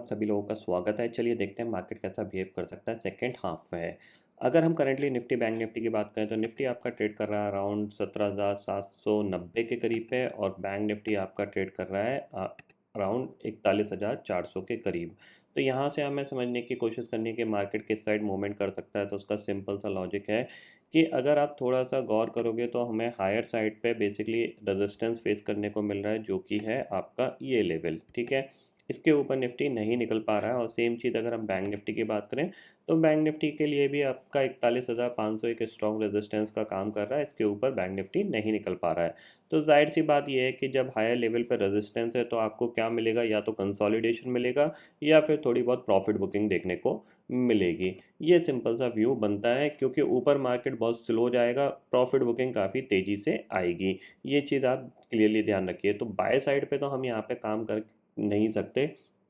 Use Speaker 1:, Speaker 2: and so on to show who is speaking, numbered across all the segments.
Speaker 1: सभी लोगों का स्वागत है। चलिए देखते हैं मार्केट कैसा बिहेव कर सकता है सेकंड हाफ में। अगर हम करंटली निफ्टी बैंक निफ्टी की बात करें तो निफ्टी आपका ट्रेड कर रहा है अराउंड 17,790 के करीब पे और बैंक निफ्टी आपका ट्रेड कर रहा है अराउंड 41,400 के करीब। तो यहाँ से हमें समझने की कोशिश करनी है कि मार्केट किस साइड मूवमेंट कर सकता है। तो उसका सिंपल सा लॉजिक है कि अगर आप थोड़ा सा गौर करोगे तो हमें हायर साइड पे बेसिकली रेजिस्टेंस फेस करने को मिल रहा है, जो कि है आपका ये लेवल। ठीक है, इसके ऊपर निफ्टी नहीं निकल पा रहा है। और सेम चीज़ अगर हम बैंक निफ्टी की बात करें तो बैंक निफ्टी के लिए भी आपका 41,500 एक स्ट्रॉन्ग रेजिस्टेंस का काम कर रहा है। इसके ऊपर बैंक निफ्टी नहीं निकल पा रहा है। तो जाहिर सी बात यह है कि जब हायर लेवल पर रेजिस्टेंस है तो आपको क्या मिलेगा, या तो कंसोलिडेशन मिलेगा या फिर थोड़ी बहुत प्रॉफिट बुकिंग देखने को मिलेगी। ये सिंपल सा व्यू बनता है, क्योंकि ऊपर मार्केट बहुत स्लो जाएगा, प्रॉफिट बुकिंग काफ़ी तेज़ी से आएगी। ये चीज़ आप क्लियरली ध्यान रखिए। तो बाय साइड पे तो हम यहाँ पे काम कर नहीं सकते,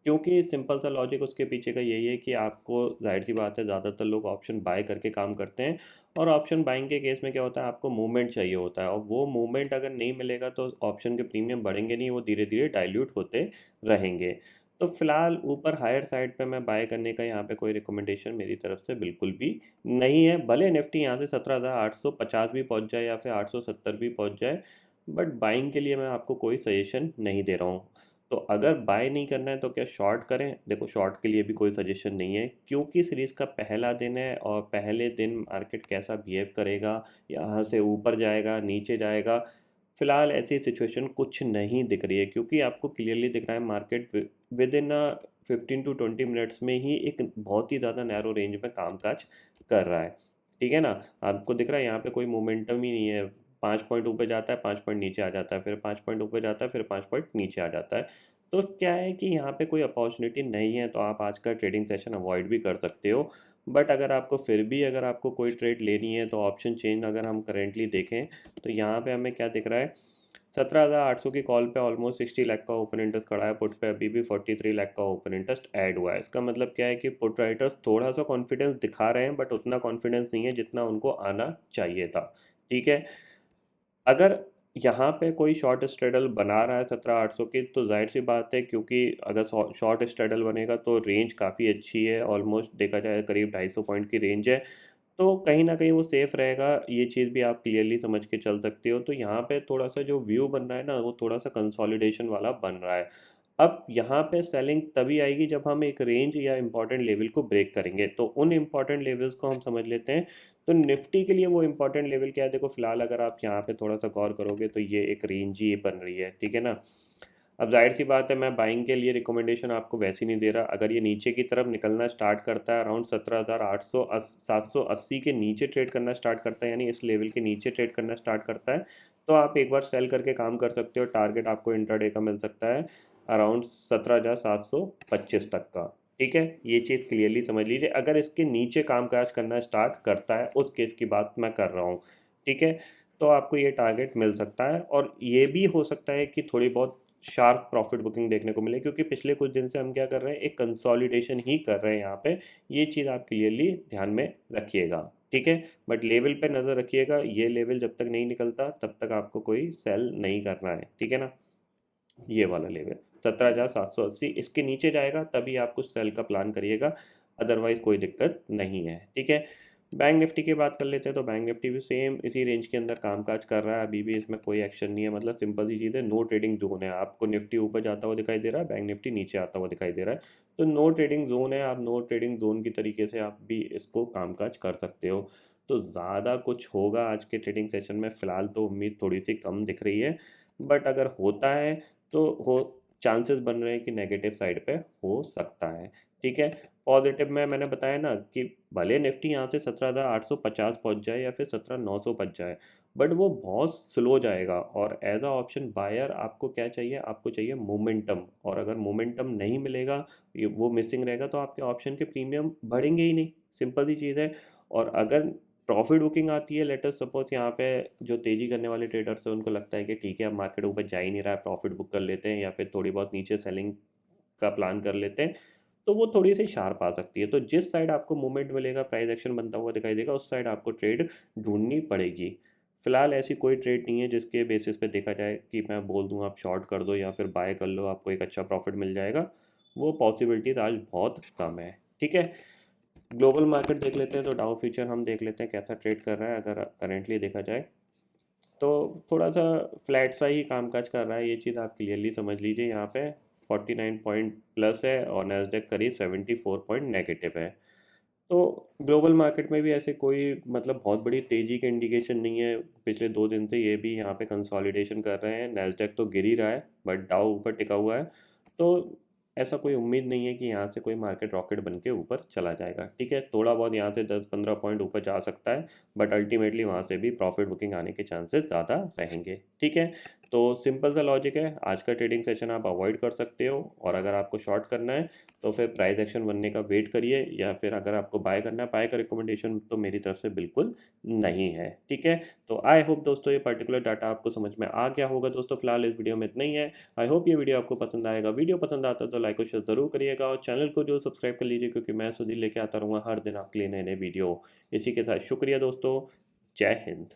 Speaker 1: क्योंकि सिंपल सा लॉजिक उसके पीछे का यही है कि आपको जाहिर सी बात है ज़्यादातर लोग ऑप्शन बाय करके काम करते हैं। और ऑप्शन बाइंग के केस में क्या होता है, आपको मूवमेंट चाहिए होता है, और वो मूवमेंट अगर नहीं मिलेगा तो ऑप्शन के प्रीमियम बढ़ेंगे नहीं, वो धीरे धीरे डाइल्यूट होते रहेंगे। तो फिलहाल ऊपर हायर साइड पे मैं बाय करने का यहाँ पे कोई रिकमेंडेशन मेरी तरफ से बिल्कुल भी नहीं है। भले निफ्टी यहाँ से 17,850 भी पहुँच जाए या फिर 870 भी पहुँच जाए, बट बाइंग के लिए मैं आपको कोई सजेशन नहीं दे रहा हूँ। तो अगर बाय नहीं करना है तो क्या शॉर्ट करें? देखो, शॉर्ट के लिए भी कोई सजेशन नहीं है, क्योंकि सीरीज़ का पहला दिन है और पहले दिन मार्केट कैसा बिहेव करेगा, यहाँ से ऊपर जाएगा नीचे जाएगा, फिलहाल ऐसी सिचुएशन कुछ नहीं दिख रही है। क्योंकि आपको क्लियरली दिख रहा है market with in 15 to 20 minutes में ही एक बहुत ही ज़्यादा नैरो रेंज में कामकाज कर रहा है। ठीक है ना, आपको दिख रहा है यहाँ पे कोई मोमेंटम ही नहीं है। 5 पॉइंट ऊपर जाता है, 5 पॉइंट नीचे आ जाता है, फिर 5 पॉइंट ऊपर जाता है, फिर 5 पॉइंट नीचे आ जाता है। तो क्या है कि यहाँ पे कोई अपॉर्चुनिटी नहीं है, तो आप आज का ट्रेडिंग सेशन अवॉइड भी कर सकते हो। बट अगर आपको फिर भी अगर आपको कोई ट्रेड लेनी है तो ऑप्शन चेंज अगर हम करेंटली देखें तो यहाँ पे हमें क्या दिख रहा है, 17,800 की कॉल पे ऑलमोस्ट 60 लाख का ओपन इंटरेस्ट खड़ा है। पुट पे अभी भी 43 लाख का ओपन इंटरेस्ट ऐड हुआ है। इसका मतलब क्या है कि पुट राइटर्स थोड़ा सा कॉन्फिडेंस दिखा रहे हैं, बट उतना कॉन्फिडेंस नहीं है जितना उनको आना चाहिए था। ठीक है, अगर यहाँ पे कोई शॉर्ट स्ट्रेडल बना रहा है 17,800 की, तो जाहिर सी बात है, क्योंकि अगर शॉर्ट स्ट्रेडल बनेगा तो रेंज काफ़ी अच्छी है, ऑलमोस्ट देखा जाए करीब 250 पॉइंट की रेंज है। तो कहीं न कहीं वो सेफ़ रहेगा, ये चीज़ भी आप क्लियरली समझ के चल सकते हो। तो यहाँ पे थोड़ा-सा जो व्यू बन रहा है ना, वो थोड़ा-सा कंसोलिडेशन वाला बन रहा है। अब यहाँ पे सेलिंग तभी आएगी जब हम एक रेंज या इम्पोर्टेंट लेवल को ब्रेक करेंगे। तो उन इम्पोर्टेंट लेवल्स को हम समझ लेते हैं। तो निफ्टी के लिए वो इम्पोर्टेंट लेवल क्या है? देखो, फिलहाल अगर आप यहाँ पे थोड़ा-सा गौर करोगे तो ये एक रेंज ही बन रही है, ठीक है ना? अब ज़ाहिर-सी बात है, मैं बाइंग के लिए रिकमेंडेशन आपको वैसे ही नहीं दे रहा। अगर ये नीचे की तरफ निकलना स्टार्ट करता है अराउंड 17,780 के नीचे ट्रेड करना स्टार्ट करता है, यानी इस लेवल के नीचे ट्रेड करना स्टार्ट करता है, तो आप एक बार सेल करके काम कर सकते हो। टारगेट आपको इंट्राडे का मिल सकता है अराउंड 17,725 तक का। ठीक है? ये चीज़ क्लियरली समझ लीजिए। अगर इसके नीचे कामकाज करना स्टार्ट करता है, उस केस की बात मैं कर रहा हूँ। ठीक है? तो आपको ये टारगेट मिल सकता है, और ये भी हो सकता है कि थोड़ी बहुत शार्प प्रॉफिट बुकिंग देखने को मिले, क्योंकि पिछले कुछ दिन से हम क्या कर रहे हैं, एक कंसोलिडेशन ही कर रहे हैं यहाँ पे। ये चीज़ आप क्लियरली ध्यान में रखिएगा। ठीक है, बट लेवल पे नज़र रखिएगा। ये लेवल जब तक नहीं निकलता तब तक आपको कोई सेल नहीं करना है। ठीक है ना, ये वाला लेवल 17,780, इसके नीचे जाएगा तभी आप कुछ सेल का प्लान करिएगा, अदरवाइज कोई दिक्कत नहीं है। ठीक है, बैंक निफ्टी की बात कर लेते हैं। तो बैंक निफ्टी भी सेम इसी रेंज के अंदर कामकाज कर रहा है। अभी भी इसमें कोई एक्शन नहीं है, मतलब सिंपल सी चीज़ है, नो ट्रेडिंग जोन है। आपको निफ्टी ऊपर जाता हुआ दिखाई दे रहा है, बैंक निफ्टी नीचे आता हुआ दिखाई दे रहा है। तो नो ट्रेडिंग जोन है, आप नो ट्रेडिंग जोन की तरीके से आप भी इसको कामकाज कर सकते हो। तो ज़्यादा कुछ होगा आज के ट्रेडिंग सेशन में फ़िलहाल तो उम्मीद थोड़ी सी कम दिख रही है, बट अगर होता है तो हो चांसेस बन रहे हैं कि नेगेटिव साइड पे हो सकता है। ठीक है, पॉजिटिव में मैंने बताया ना कि भले निफ्टी यहाँ से 17,850 पहुँच जाए या फिर 17,900 पहुँच जाए, बट वो बहुत स्लो जाएगा। और एज अ ऑप्शन बायर आपको क्या चाहिए, आपको चाहिए मोमेंटम। और अगर मोमेंटम नहीं मिलेगा, वो मिसिंग रहेगा, तो आपके ऑप्शन के प्रीमियम बढ़ेंगे ही नहीं। सिंपल सी चीज़ है। और अगर प्रॉफिट बुकिंग आती है, लेट अस सपोज यहाँ पे जो तेज़ी करने वाले ट्रेडर्स हैं उनको लगता है कि ठीक है, अब मार्केट ऊपर जा ही नहीं रहा है, प्रॉफिट बुक कर लेते हैं, या फिर थोड़ी बहुत नीचे सेलिंग का प्लान कर लेते हैं, तो वो थोड़ी सी शार्प आ सकती है। तो जिस साइड आपको मूवमेंट मिलेगा, प्राइस एक्शन बनता हुआ दिखाई देगा, उस साइड आपको ट्रेड ढूंढनी पड़ेगी। फिलहाल ऐसी कोई ट्रेड नहीं है जिसके बेसिस पे देखा जाए कि मैं बोल दूं आप शॉर्ट कर दो या फिर बाय कर लो, आपको एक अच्छा प्रॉफिट मिल जाएगा। वो पॉसिबिलिटीज़ आज बहुत कम है। ठीक है, ग्लोबल मार्केट देख लेते हैं, तो डाउ फ्यूचर हम देख लेते हैं कैसा ट्रेड कर रहा है। अगर करेंटली देखा जाए तो थोड़ा सा फ्लैट सा ही कामकाज कर रहा है, ये चीज़ आप क्लियरली समझ लीजिए। यहाँ पे 49 पॉइंट प्लस है और नैस्डैक करीब 74 पॉइंट नेगेटिव है। तो ग्लोबल मार्केट में भी ऐसे कोई मतलब बहुत बड़ी तेज़ी के इंडिकेशन नहीं है। पिछले 2 दिन से ये भी यहाँ पे कंसोलिडेशन कर रहे हैं। नैस्डैक तो गिर ही रहा है बट डाउ ऊपर टिका हुआ है। तो ऐसा कोई उम्मीद नहीं है कि यहाँ से कोई मार्केट रॉकेट बन के ऊपर चला जाएगा। ठीक है, थोड़ा बहुत यहाँ से 10-15 पॉइंट ऊपर जा सकता है, बट अल्टीमेटली वहाँ से भी प्रॉफिट बुकिंग आने के चांसेस ज़्यादा रहेंगे। ठीक है, तो सिंपल सा लॉजिक है, आज का ट्रेडिंग सेशन आप अवॉइड कर सकते हो। और अगर आपको शॉर्ट करना है तो फिर प्राइस एक्शन बनने का वेट करिए, या फिर अगर आपको बाय करना है, बाय का रिकमेंडेशन तो मेरी तरफ से बिल्कुल नहीं है। ठीक है, तो आई होप दोस्तों ये पर्टिकुलर डाटा आपको समझ में आ गया होगा। दोस्तों फिलहाल इस वीडियो में इतना ही है। आई होप ये वीडियो आपको पसंद आएगा। वीडियो पसंद आता है तो लाइक और शेयर ज़रूर करिएगा, और चैनल को जो सब्सक्राइब कर लीजिए, क्योंकि मैं सुधीर लेके आता रहूँगा हर दिन आपके लिए नए नए वीडियो। इसी के साथ शुक्रिया दोस्तों, जय हिंद।